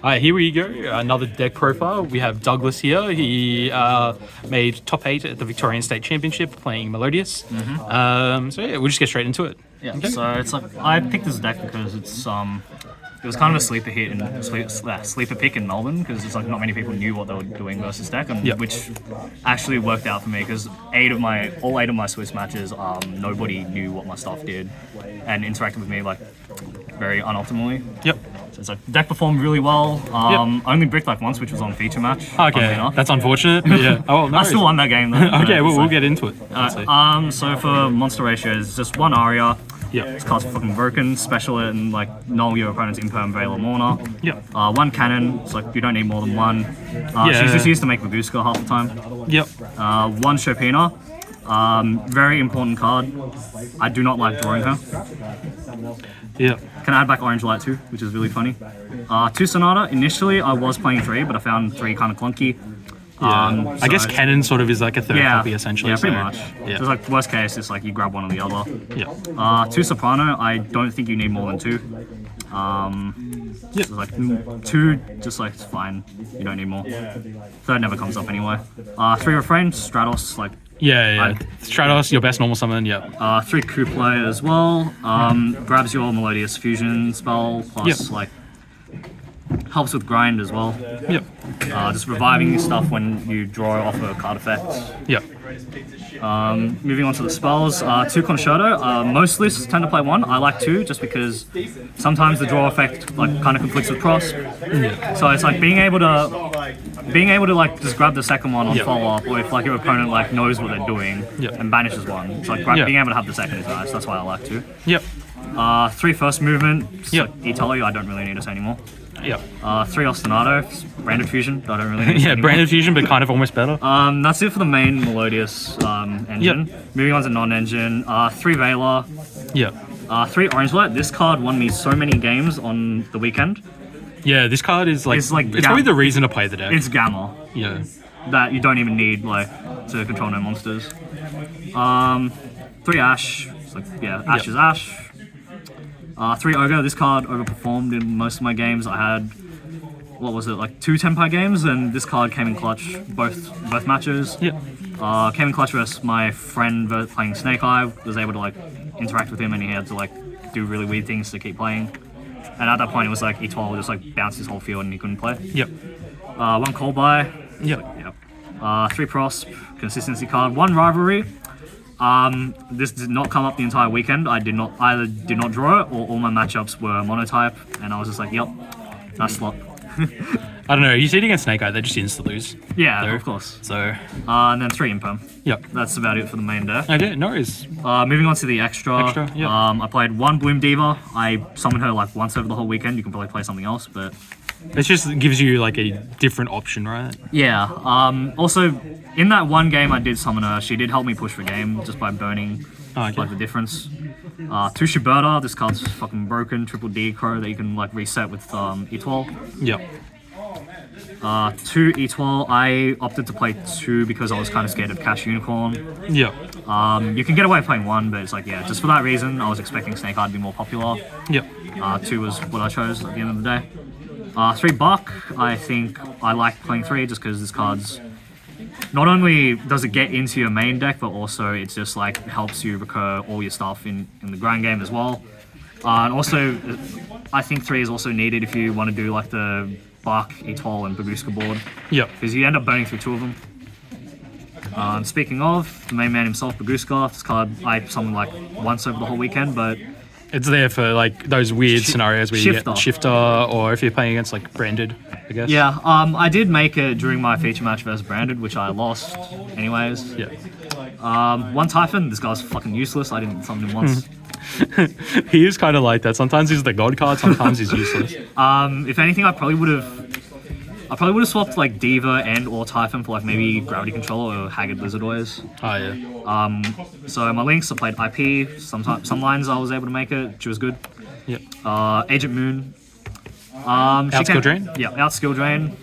Alright, here we go. Another deck profile. We have Douglas here. He made top 8 at the Victorian State Championship playing Melodious. So yeah, we'll just get straight into it. Yeah. Okay. So it's like I picked this deck because it's it was kind of a sleeper hit and sleeper pick in Melbourne because it's like not many people knew what they were doing versus deck, and which actually worked out for me because all eight of my Swiss matches, nobody knew what my stuff did and interacted with me like very unoptimally. Yep. So it's like deck performed really well. Only bricked like once, which was on feature match. Okay, that's unfortunate. But yeah. Oh, no. I still won that game though. Okay, we'll get into it. So for monster ratios, just one Aria. Yeah. This card's fucking broken. Special it and like null your opponent's Imperm, Veil, or Mourner. Yeah. One cannon. It's like you don't need more than one. She's just used to make Babushka half the time. Yep. One Chopina. Very important card. I do not like drawing her. Yeah. Can add back Orange Light too, which is really funny. Two Sonata. Initially, I was playing 3, but I found 3 kind of clunky. Yeah. I guess cannon sort of is like a third copy essentially. Yeah, pretty much. Yeah. So like worst case, it's like you grab one or the other. Yeah. Two Soprano. I don't think you need more than 2. So like 2, just like it's fine. You don't need more. Third never comes up anyway. 3 Refrain. Stratos. Like. Yeah. Stratos, your best normal summon. Yeah. 3 Couple as well. Grabs your Melodious Fusion spell plus like. Helps with grind as well. Yep. Just reviving stuff when you draw off a card effect. Yep. Moving on to the spells, 2 Concerto. Most lists tend to play 1. I like 2 just because sometimes the draw effect like kind of conflicts with cross. So it's like being able to like just grab the second one on follow up, or if like your opponent like knows what they're doing and banishes one. It's like being able to have the second is nice. That's why I like 2. Yep. 3 First Movement. Like Italy, I don't really need to say anymore. Yep. 3 Ostinato, Branded Fusion, I don't really need Branded Fusion, but kind of almost better. That's it for the main Melodious engine. Moving on to non-engine, 3 Veiler. Yep. 3 Orange Light. This card won me so many games on the weekend. Yeah, this card is like, it's probably the reason to play the deck. It's Gamma. Yeah. That you don't even need like to control no monsters. 3 Ash. It's like, Ash is Ash. 3 Ogre. This card overperformed in most of my games. I had, what was it, like 2 Tempai games, and this card came in clutch both matches. Yep. Came in clutch versus my friend playing Snake Eye. Was able to like interact with him, and he had to like do really weird things to keep playing. And at that point, it was like E12 just like bounced his whole field and he couldn't play. Yep. 1 Call By. Yep. 3 Prosp. Consistency card. 1 Rivalry. This did not come up the entire weekend. I did not draw it, or all my matchups were monotype, and I was just like, yep, nice slot. I don't know, you see it against Snake Eye, they just insta lose. Yeah, of course. So. And then 3 Imperm. Yep. That's about it for the main deck. Okay, no worries. Moving on to the extra. Yep. I played 1 Bloom Diva. I summoned her like once over the whole weekend. You can probably play something else, but. It just gives you like a different option, right? Yeah. Also, in that one game I did summon her, she did help me push the game just by burning like the difference. 2 Shiberta. This card's fucking broken. Triple D Crow that you can like reset with E12. Yep. 2 E12. I opted to play 2 because I was kind of scared of Cash Unicorn. Yep. You can get away with playing 1, but it's like, just for that reason, I was expecting Snake Eye to be more popular. Yep. 2 was what I chose at the end of the day. 3 Buck. I think I like playing 3 just because this card's not only does it get into your main deck, but also it's just like helps you recur all your stuff in the grind game as well. And also, I think 3 is also needed if you want to do like the Buck, E12, and Babushka board. Yep. Because you end up burning through 2 of them. Speaking of, the main man himself, Babushka. This card I summoned like once over the whole weekend, but it's there for like those weird scenarios where you get Shifter, or if you're playing against like Branded, I guess. Yeah, I did make it during my feature match versus Branded, which I lost anyways. Yeah. 1 Typhon. This guy's fucking useless. I didn't summon him once. He is kind of like that. Sometimes he's the god card, sometimes he's useless. If anything, I probably would have swapped like Diva and or Typhon for like maybe Gravity Controller or Haggard Lizardoise. Oh yeah. So my links, I played IP. Some lines I was able to make it. She was good. Yep. Agent Moon. Out skill drain? Yeah, out skill drain.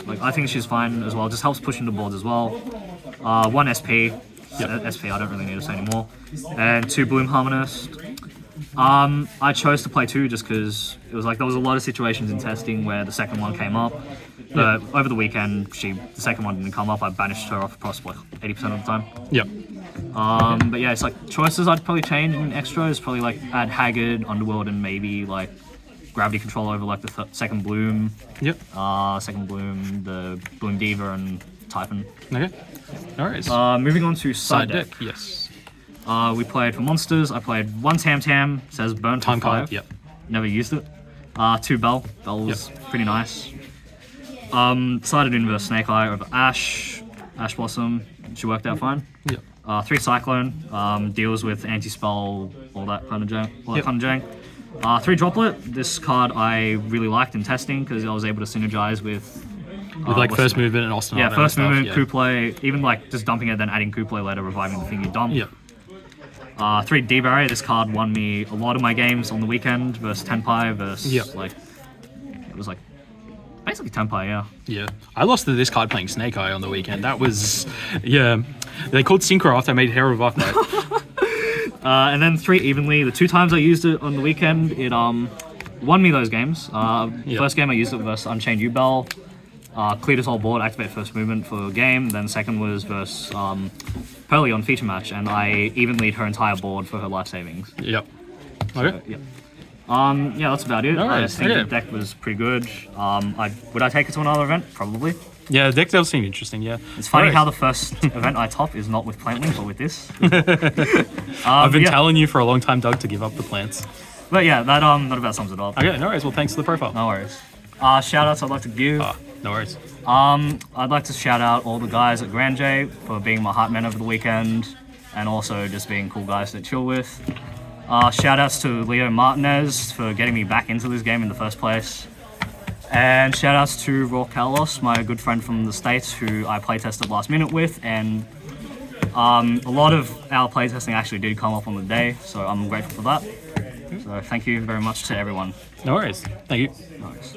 Like I think she's fine as well. Just helps push into boards as well. 1 SP. SP I don't really need to say anymore. And 2 Bloom Harmonist. I chose to play 2 just because it was like there was a lot of situations in testing where the second one came up. But over the weekend, the second one didn't come up. I banished her off across like 80% of the time. Yep. But yeah, it's like choices I'd probably change in extra is probably like add Haggard, Underworld, and maybe like gravity control over like the second Bloom. Yep. Second Bloom, the Bloom Diva, and Typhon. Okay. No worries. Moving on to side deck. Yes. We played for monsters. I played 1 Tam Tam, says burn for Time 5. card. Yep. Never used it. 2 Bell. Bell was pretty nice. Decided in versus Snake Eye over Ash Blossom. She worked out fine. Yep. 3 Cyclone. Deals with anti-spell, all that kind of jang. 3 Droplet. This card I really liked in testing because I was able to synergize with like first movement and Austin. Yeah, first movement, coup play, even like just dumping it, then adding coup play later, reviving the thing you dump. Yep. 3 D-Barrier. This card won me a lot of my games on the weekend versus Tenpai versus like it was like basically Tenpai, yeah. Yeah. I lost to this card playing Snake Eye on the weekend. That was They called Synchro after I made Hair of Arclight. And then 3 Evenly. The 2 times I used it on the weekend, it won me those games. First game I used it versus Unchained U-Bell. Cleared his whole board, activate first movement for a game. Then second was versus Pearly on feature match, and I evenly her entire board for her life savings. Yep. Okay. Yep. Yeah, that's about it. I think okay. the deck was pretty good. Would I take it to another event? Probably. Yeah, the deck does seem interesting, yeah. It's funny how the first event I top is not with Plant Link, but with this. I've been telling you for a long time, Doug, to give up the plants. But yeah, that about sums it up. Okay, no worries. Well, thanks for the profile. No worries. Shout outs I'd like to give. No worries. I'd like to shout out all the guys at Grand J for being my hype men over the weekend, and also just being cool guys to chill with. Shout outs to Leo Martinez for getting me back into this game in the first place. And shout outs to Raw Carlos, my good friend from the States who I playtested last minute with, and a lot of our playtesting actually did come up on the day, so I'm grateful for that. So thank you very much to everyone. No worries. Thank you. Nice.